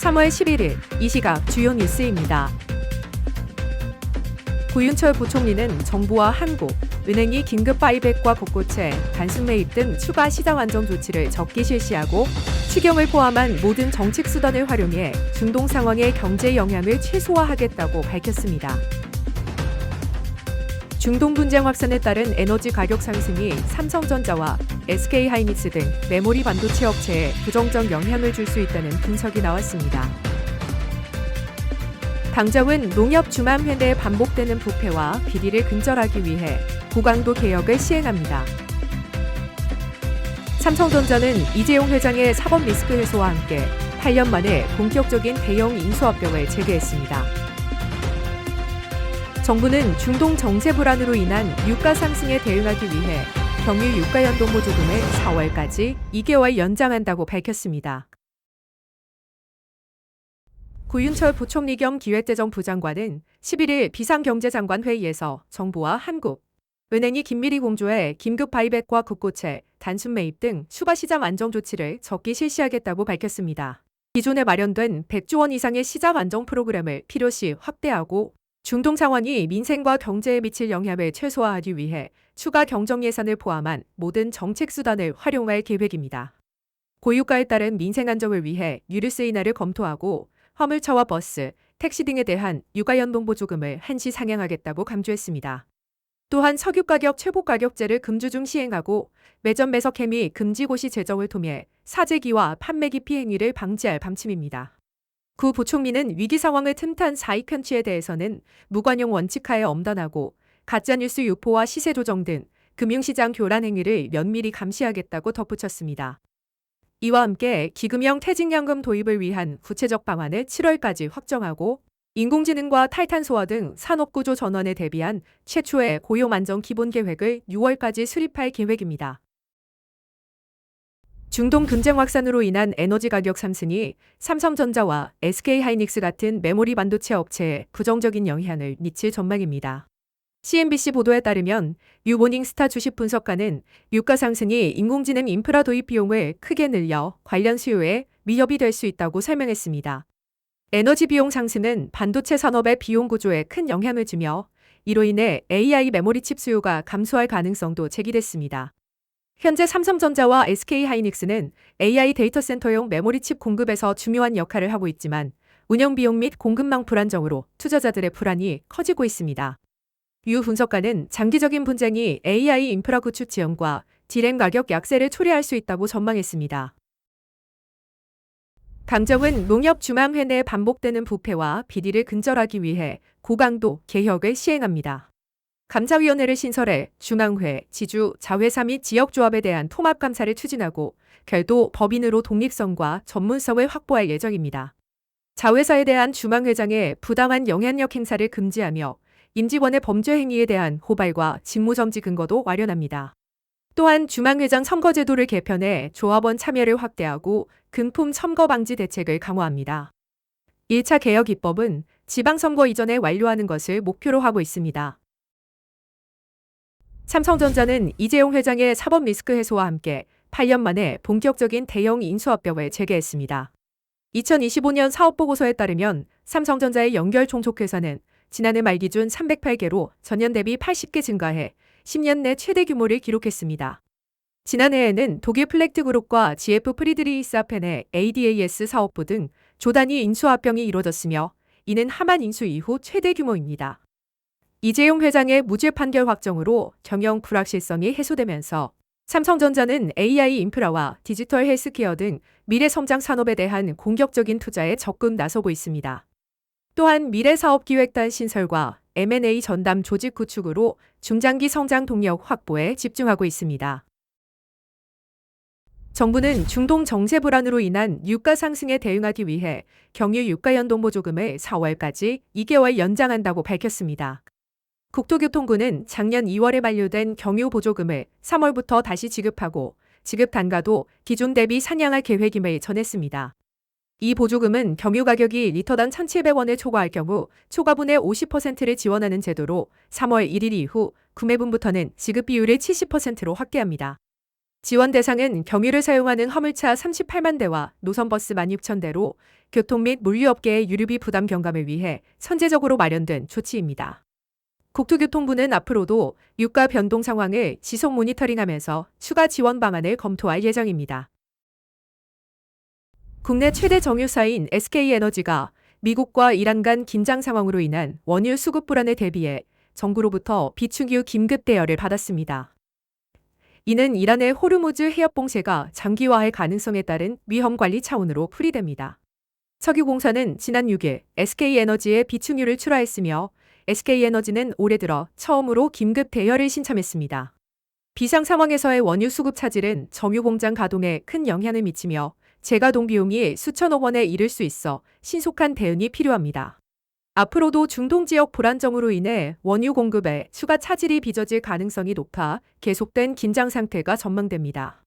3월 11일 이 시각 주요 뉴스입니다. 고윤철 부총리는 정부와 한국, 은행이 긴급 바이백과 국고채, 단순 매입 등 추가 시장 안정 조치를 적기 실시하고 추경을 포함한 모든 정책 수단을 활용해 중동 상황의 경제 영향을 최소화하겠다고 밝혔습니다. 중동 분쟁 확산에 따른 에너지 가격 상승이 삼성전자와 SK하이닉스 등 메모리 반도체 업체에 부정적 영향을 줄 수 있다는 분석이 나왔습니다. 당정은 농협 주맘회내에 반복되는 부패와 비리를 근절하기 위해 고강도 개혁을 시행합니다. 삼성전자는 이재용 회장의 사법 리스크 해소와 함께 8년 만에 본격적인 대형 인수합병을 재개했습니다. 정부는 중동 정세 불안으로 인한 유가 상승에 대응하기 위해 경유 유가 연동 보조금을 4월까지 2개월 연장한다고 밝혔습니다. 고윤철 부총리 겸 기획재정부 장관은 11일 비상경제장관 회의에서 정부와 한국, 은행이 긴밀히 공조해 긴급 바이백과 국고채, 단순 매입 등 추가 시장 안정 조치를 적기 실시하겠다고 밝혔습니다. 기존에 마련된 100조 원 이상의 시장 안정 프로그램을 필요시 확대하고 중동 상황이 민생과 경제에 미칠 영향을 최소화하기 위해 추가 경정 예산을 포함한 모든 정책 수단을 활용할 계획입니다. 고유가에 따른 민생 안정을 위해 유류세 인하를 검토하고 화물차와 버스, 택시 등에 대한 유가연동 보조금을 한시 상향하겠다고 강조했습니다. 또한 석유 가격 최고 가격제를 금주 중 시행하고 매점 매석 행위 금지 고시 제정을 통해 사재기와 판매 기피 행위를 방지할 방침입니다. 구 부총리는 위기 상황을 틈탄 사익 편취에 대해서는 무관용 원칙하에 엄단하고 가짜뉴스 유포와 시세 조정 등 금융시장 교란 행위를 면밀히 감시하겠다고 덧붙였습니다. 이와 함께 기금형 퇴직연금 도입을 위한 구체적 방안을 7월까지 확정하고 인공지능과 탈탄소화 등 산업구조 전환에 대비한 최초의 고용 안정 기본 계획을 6월까지 수립할 계획입니다. 중동 분쟁 확산으로 인한 에너지 가격 상승이 삼성전자와 SK하이닉스 같은 메모리 반도체 업체에 부정적인 영향을 미칠 전망입니다. CNBC 보도에 따르면 유모닝스타 주식 분석가는 유가 상승이 인공지능 인프라 도입 비용을 크게 늘려 관련 수요에 위협이 될 수 있다고 설명했습니다. 에너지 비용 상승은 반도체 산업의 비용 구조에 큰 영향을 주며 이로 인해 AI 메모리 칩 수요가 감소할 가능성도 제기됐습니다. 현재 삼성전자와 SK하이닉스는 AI 데이터 센터용 메모리 칩 공급에서 중요한 역할을 하고 있지만 운영 비용 및 공급망 불안정으로 투자자들의 불안이 커지고 있습니다. 유 분석가는 장기적인 분쟁이 AI 인프라 구축 지연과 디램 가격 약세를 초래할 수 있다고 전망했습니다. 당정은 농협 주맘회내에 반복되는 부패와 비리를 근절하기 위해 고강도 개혁을 시행합니다. 감사위원회를 신설해 중앙회, 지주, 자회사 및 지역조합에 대한 통합감사를 추진하고 별도 법인으로 독립성과 전문성을 확보할 예정입니다. 자회사에 대한 주망회장의 부당한 영향력 행사를 금지하며 임직원의 범죄 행위에 대한 고발과 직무정지 근거도 마련합니다. 또한 주망회장 선거제도를 개편해 조합원 참여를 확대하고 금품 첨거 방지 대책을 강화합니다. 1차 개혁 입법은 지방선거 이전에 완료하는 것을 목표로 하고 있습니다. 삼성전자는 이재용 회장의 사법 리스크 해소와 함께 8년 만에 본격적인 대형 인수합병을 재개했습니다. 2025년 사업보고서에 따르면 삼성전자의 연결 종속회사는 지난해 말 기준 308개로 전년 대비 80개 증가해 10년 내 최대 규모를 기록했습니다. 지난해에는 독일 플렉트 그룹과 GF 프리드리히스하펜의 ADAS 사업부 등 조단위 인수합병이 이뤄졌으며 이는 하만 인수 이후 최대 규모입니다. 이재용 회장의 무죄 판결 확정으로 경영 불확실성이 해소되면서 삼성전자는 AI 인프라와 디지털 헬스케어 등 미래 성장 산업에 대한 공격적인 투자에 적극 나서고 있습니다. 또한 미래사업기획단 신설과 M&A 전담 조직 구축으로 중장기 성장 동력 확보에 집중하고 있습니다. 정부는 중동 정세 불안으로 인한 유가 상승에 대응하기 위해 경유 유가 연동 보조금을 4월까지 2개월 연장한다고 밝혔습니다. 국토교통부는 작년 2월에 만료된 경유 보조금을 3월부터 다시 지급하고 지급 단가도 기존 대비 상향할 계획임을 전했습니다. 이 보조금은 경유 가격이 리터당 1,700원에 초과할 경우 초과분의 50%를 지원하는 제도로 3월 1일 이후 구매분부터는 지급 비율을 70%로 확대합니다. 지원 대상은 경유를 사용하는 화물차 38만 대와 노선버스 16,000대로 교통 및 물류업계의 유류비 부담 경감을 위해 선제적으로 마련된 조치입니다. 국토교통부는 앞으로도 유가 변동 상황을 지속 모니터링하면서 추가 지원 방안을 검토할 예정입니다. 국내 최대 정유사인 SK에너지가 미국과 이란 간 긴장 상황으로 인한 원유 수급 불안에 대비해 정부로부터 비축유 긴급 대여를 받았습니다. 이는 이란의 호르무즈 해협 봉쇄가 장기화할 가능성에 따른 위험 관리 차원으로 풀이됩니다. 석유공사는 지난 6일 SK에너지에 비축유를 출하했으며 SK에너지는 올해 들어 처음으로 긴급 대여를 신청했습니다. 비상 상황에서의 원유 수급 차질은 정유 공장 가동에 큰 영향을 미치며 재가동 비용이 수천억 원에 이를 수 있어 신속한 대응이 필요합니다. 앞으로도 중동 지역 불안정으로 인해 원유 공급에 추가 차질이 빚어질 가능성이 높아 계속된 긴장 상태가 전망됩니다.